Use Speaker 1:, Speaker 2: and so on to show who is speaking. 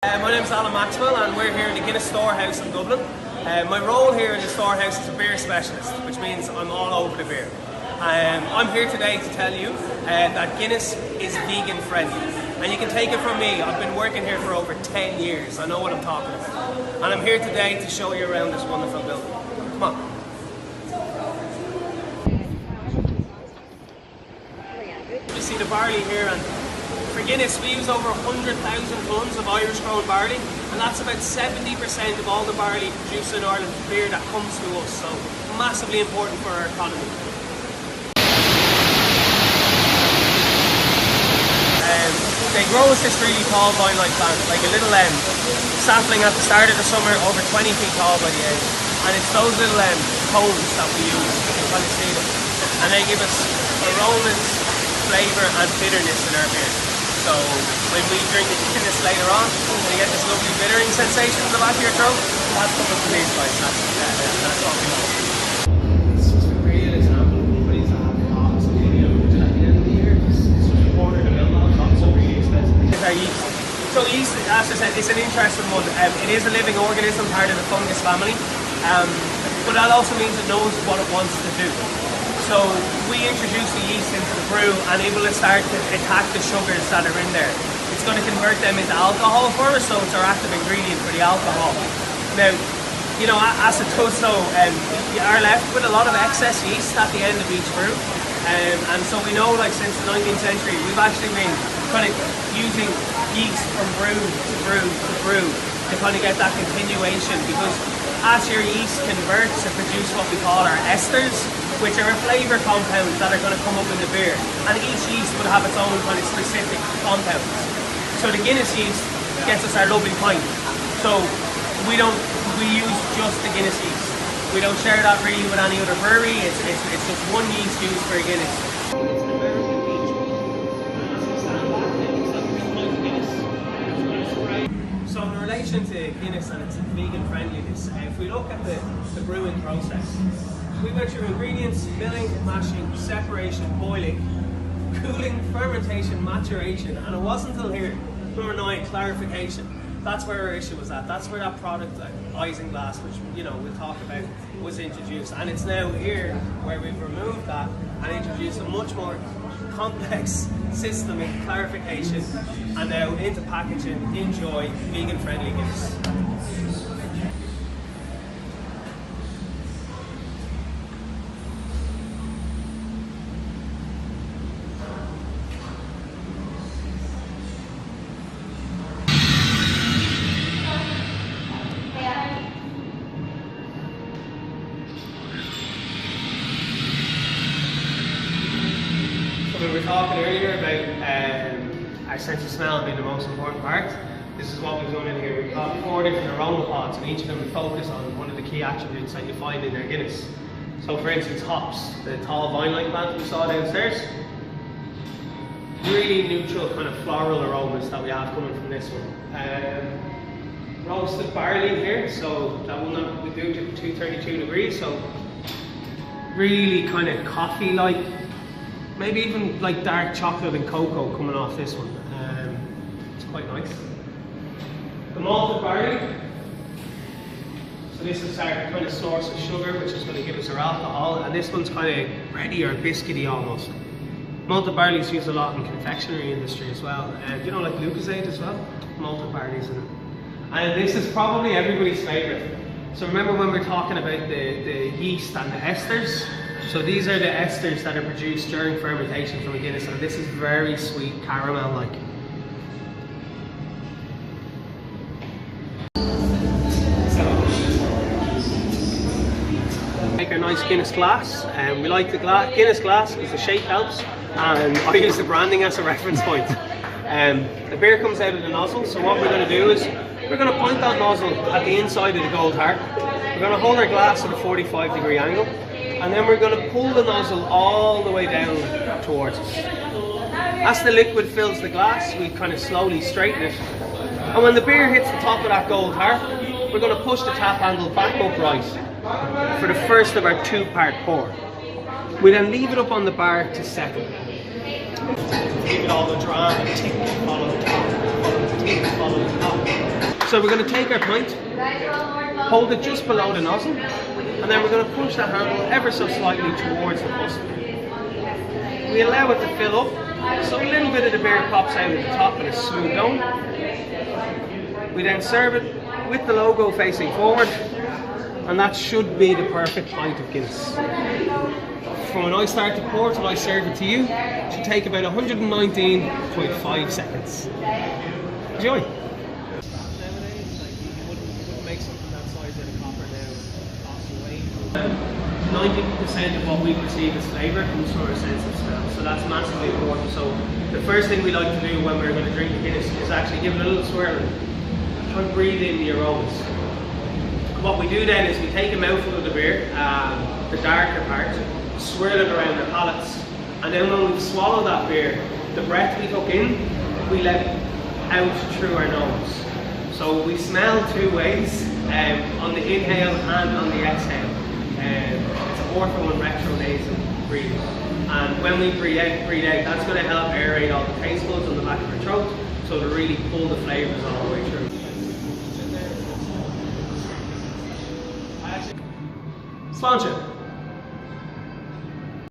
Speaker 1: My name is Alan Maxwell and we're here in the Guinness Storehouse in Dublin. My role here in the storehouse is a beer specialist, which means I'm all over the beer. I'm here today to tell you that Guinness is vegan friendly. And you can take it from me, I've been working here for over 10 years. I know what I'm talking about. And I'm here today to show you around this wonderful building. Come on. You see the barley here, and for Guinness we use over 100,000 tonnes of Irish grown barley, and that's about 70% of all the barley produced in Ireland beer that comes to us, so massively important for our economy. They grow us this really tall vine-like plant, like a little sapling at the start of the summer, over 20 feet tall by the end. And it's those little cones that we use, you can kind of see them. And they give us aromas, flavour and bitterness in our beer. So when we drink the Guinness later on, and you get this lovely bittering sensation in the back of your throat, that's coming from these guys, that's what we know. It's just a real example of companies that have lots of money at the end of the year. It's such a quarter to build on, lots of really expensive. It's our yeast. So yeast, as I said, it's an interesting one. It is a living organism, part of the fungus family. But that also means it knows what it wants to do. So we introduce the yeast into the brew and it will start to attack the sugars that are in there. It's going to convert them into alcohol for us, so it's our active ingredient for the alcohol. Now, you know, as it does so, you are left with a lot of excess yeast at the end of each brew. And so we know, like, since the 19th century, we've actually been kind of using yeast from brew to brew to brew to kind of get that continuation, because as your yeast converts to produce what we call our esters, which are a flavour compounds that are going to come up in the beer, and each yeast would have its own kind of specific compounds. So the Guinness yeast gets us our lovely pint. So we use just the Guinness yeast. We don't share that really with any other brewery. It's just one yeast used for a Guinness. So in relation to Guinness and its vegan friendliness, if we look at the brewing process, we went through ingredients, milling, mashing, separation, boiling, cooling, fermentation, maturation, and it wasn't until here, number 9, clarification. That's where our issue was at. That's where that product, isinglass, which, you know, we'll talk about, was introduced. And it's now here where we've removed that and introduced a much more complex system in clarification, and now into packaging. Enjoy vegan friendly Guinness. We were talking earlier about our sense of smell being the most important part. This is what we've done in here. We've got 4 different aroma pods, and each of them focus on one of the key attributes that you find in their Guinness. So for instance, hops, the tall vine-like plant we saw downstairs. Really neutral kind of floral aromas that we have coming from this one. Roasted barley in here, so that will not we do to 232 degrees, so really kind of coffee-like. Maybe even like dark chocolate and cocoa coming off this one. It's quite nice. The malted barley. So this is our kind of source of sugar, which is going to give us our alcohol. And this one's kind of bready or biscuity almost. Malted barley is used a lot in the confectionery industry as well. You know, like Lucozade as well? Malted barley's in it. And this is probably everybody's favourite. So remember when we were talking about the yeast and the esters? So these are the esters that are produced during fermentation from a Guinness, and this is very sweet caramel-like. Make our nice Guinness glass, and we like the Guinness glass because the shape helps, and I use the branding as a reference point. The beer comes out of the nozzle, so what we're going to do is we're going to point that nozzle at the inside of the gold heart. We're going to hold our glass at a 45-degree angle. And then we're going to pull the nozzle all the way down towards us. As the liquid fills the glass, we kind of slowly straighten it. And when the beer hits the top of that gold heart, we're going to push the tap handle back upright for the first of our 2-part pour. We then leave it up on the bar to settle. Give it all the drama, tick, follow the top, tick, follow the top. So we're going to take our pint, hold it just below the nozzle, and then we're going to push the handle ever so slightly towards the bust. We allow it to fill up, so a little bit of the beer pops out at the top and it's smooth down. We then serve it with the logo facing forward, and that should be the perfect pint of Guinness. From when I start to pour till I serve it to you, it should take about 119.5 seconds. Enjoy! Nowadays, like, you wouldn't make something that size out of copper now cost you way. 90% of what we perceive as flavour comes from our sense of smell, so that's massively important. So the first thing we like to do when we're going to drink a Guinness is actually give it a little swirl and try and breathe in the aromas. What we do then is we take a mouthful of the beer, the darker part, swirl it around our palates, and then when we swallow that beer, the breath we took in, we let out through our nose. So we smell two ways, on the inhale and on the exhale. It's ortho and retronasal breathing. And when we breathe out, that's going to help aerate all the taste buds on the back of our throat, so to really pull the flavours all the way through. Sponsor.